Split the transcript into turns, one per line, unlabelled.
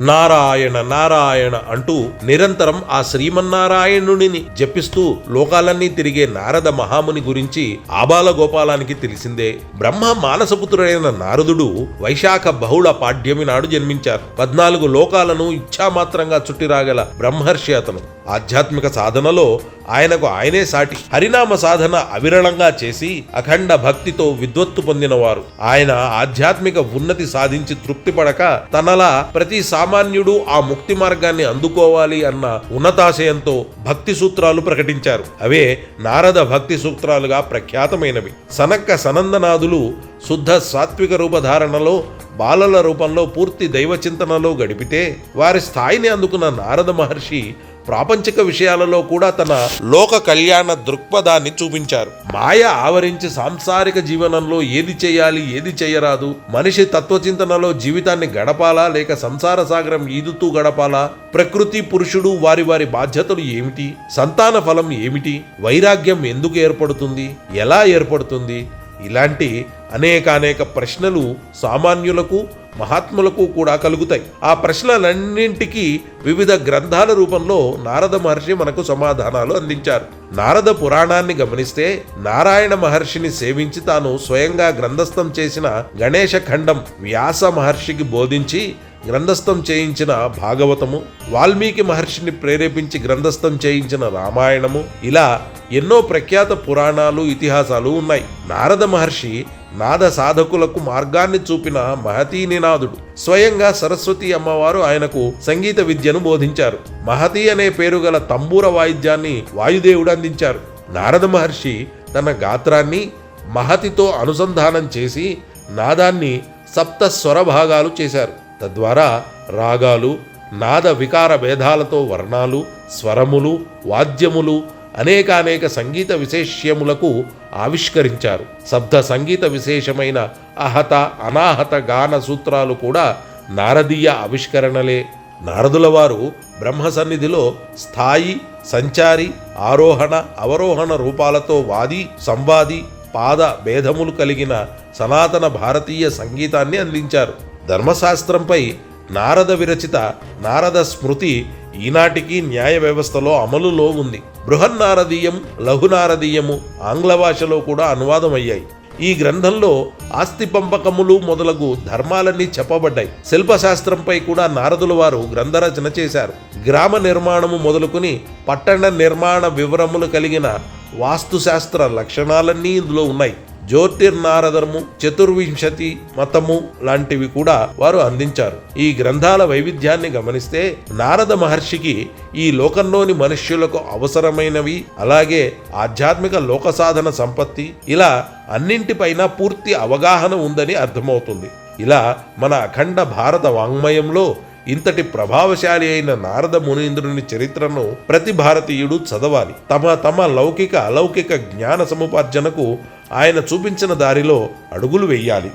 నారాయణ నారాయణ అంటూ నిరంతరం ఆ శ్రీమన్నారాయణుడిని జపిస్తూ లోకాలన్నీ తిరిగే నారద మహాముని గురించి ఆబాల గోపాలానికి తెలిసిందే. బ్రహ్మ మానసపుత్రుడైన నారదుడు వైశాఖ బహుళ పాడ్యమి నాడు జన్మించారు. 14 లోకాలను ఇచ్ఛామాత్రంగా చుట్టిరాగల బ్రహ్మర్షి అతను. ఆధ్యాత్మిక సాధనలో ఆయనకు ఆయనే సాటి. హరినామ సాధన అవిరళంగా చేసి అఖండ భక్తితో విద్వత్తు పొందినవారు. ఆయన ఆధ్యాత్మిక ఉన్నతి సాధించి తృప్తిపడక తనలా ప్రతి సామాన్యుడు ఆ ముక్తి మార్గాన్ని అందుకోవాలి అన్న ఉన్నతాశయంతో భక్తి సూత్రాలు ప్రకటించారు. అవే నారద భక్తి సూత్రాలుగా ప్రఖ్యాతమైనవి. సనక్క సనందనాథులు శుద్ధ సాత్విక రూపధారణలో బాలల రూపంలో పూర్తి దైవచింతనలో గడిపితే వారి స్థాయిని అందుకున్న నారద మహర్షి ప్రాపంచిక విషయాలలో కూడా తన లోక కళ్యాణ దృక్పథాన్ని చూపించారు. మాయ ఆవరించి సాంసారిక జీవనంలో ఏది చేయాలి ఏది చేయరాదు, మనిషి తత్వచింతనలో జీవితాన్ని గడపాలా లేక సంసార సాగరం ఈదుతూ గడపాలా, ప్రకృతి పురుషుడు వారి వారి బాధ్యతలు ఏమిటి, సంతాన ఫలం ఏమిటి, వైరాగ్యం ఎందుకు ఏర్పడుతుంది, ఎలా ఏర్పడుతుంది, ఇలాంటి అనేక ప్రశ్నలు సామాన్యులకు మహాత్ములకు కూడా కలుగుతాయి. ఆ ప్రశ్నలన్నింటికీ వివిధ గ్రంథాల రూపంలో నారద మహర్షి మనకు సమాధానాలు అందించారు. నారద పురాణాన్ని గమనిస్తే నారాయణ మహర్షిని సేవించి తాను స్వయంగా గ్రంథస్థం చేసిన గణేశ ఖండం వ్యాస మహర్షికి బోధించి గ్రంథస్థం చేయించిన భాగవతము, వాల్మీకి మహర్షిని ప్రేరేపించి గ్రంథస్థం చేయించిన రామాయణము, ఇలా ఎన్నో ప్రఖ్యాత పురాణాలు ఇతిహాసాలు ఉన్నాయి. నారద మహర్షి నాద సాధకులకు మార్గాన్ని చూపిన మహతీ నినాదుడు. స్వయంగా సరస్వతి అమ్మవారు ఆయనకు సంగీత విద్యను బోధించారు. మహతి అనే పేరు గల తంబూర వాయిద్యాన్ని వాయుదేవుడు అందించారు. నారద మహర్షి తన గాత్రాన్ని మహతితో అనుసంధానం చేసి నాదాన్ని సప్త స్వర భాగాలు చేశారు. తద్వారా రాగాలు, నాద వికార భేదాలతో వర్ణాలు, స్వరములు, వాద్యములు అనేక సంగీత విశేష్యములకు ఆవిష్కరించారు. శబ్ద సంగీత విశేషమైన అహత అనాహత గాన సూత్రాలు కూడా నారదీయ ఆవిష్కరణలే. నారదుల వారు బ్రహ్మ సన్నిధిలో స్థాయి, సంచారి, ఆరోహణ అవరోహణ రూపాలతో వాది, సంవాది, పాద భేదములు కలిగిన సనాతన భారతీయ సంగీతాన్ని అందించారు. ధర్మశాస్త్రంపై నారద విరచిత నారద స్మృతి ఈనాటికి న్యాయ వ్యవస్థలో అమలులో ఉంది. బృహన్నారదీయం, లఘునారదీయము ఆంగ్ల భాషలో కూడా అనువాదం అయ్యాయి. ఈ గ్రంథంలో ఆస్తి పంపకములు మొదలగు ధర్మాలన్నీ చెప్పబడ్డాయి. శిల్పశాస్త్రంపై కూడా నారదుల వారు గ్రంథరచన చేశారు. గ్రామ నిర్మాణము మొదలుకొని పట్టణ నిర్మాణ వివరములు కలిగిన వాస్తుశాస్త్ర లక్షణాలన్నీ ఇందులో ఉన్నాయి. జ్యోతిర్నారదము, చతుర్వింశతి మతము లాంటివి కూడా వారు అందించారు. ఈ గ్రంథాల వైవిధ్యాన్ని గమనిస్తే నారద మహర్షికి ఈ లోకంలోని మనుష్యులకు అవసరమైనవి, అలాగే ఆధ్యాత్మిక లోక సాధన సంపత్తి, ఇలా అన్నింటిపైన పూర్తి అవగాహన ఉందని అర్థమవుతుంది. ఇలా మన అఖండ భారత వాంగ్మయంలో ఇంతటి ప్రభావశాలి అయిన నారద మునీంద్రుని చరిత్రను ప్రతి భారతీయుడు చదవాలి. తమ లౌకిక అలౌకిక జ్ఞాన సముపార్జనకు ఆయన చూపించిన దారిలో అడుగులు వెయ్యాలి.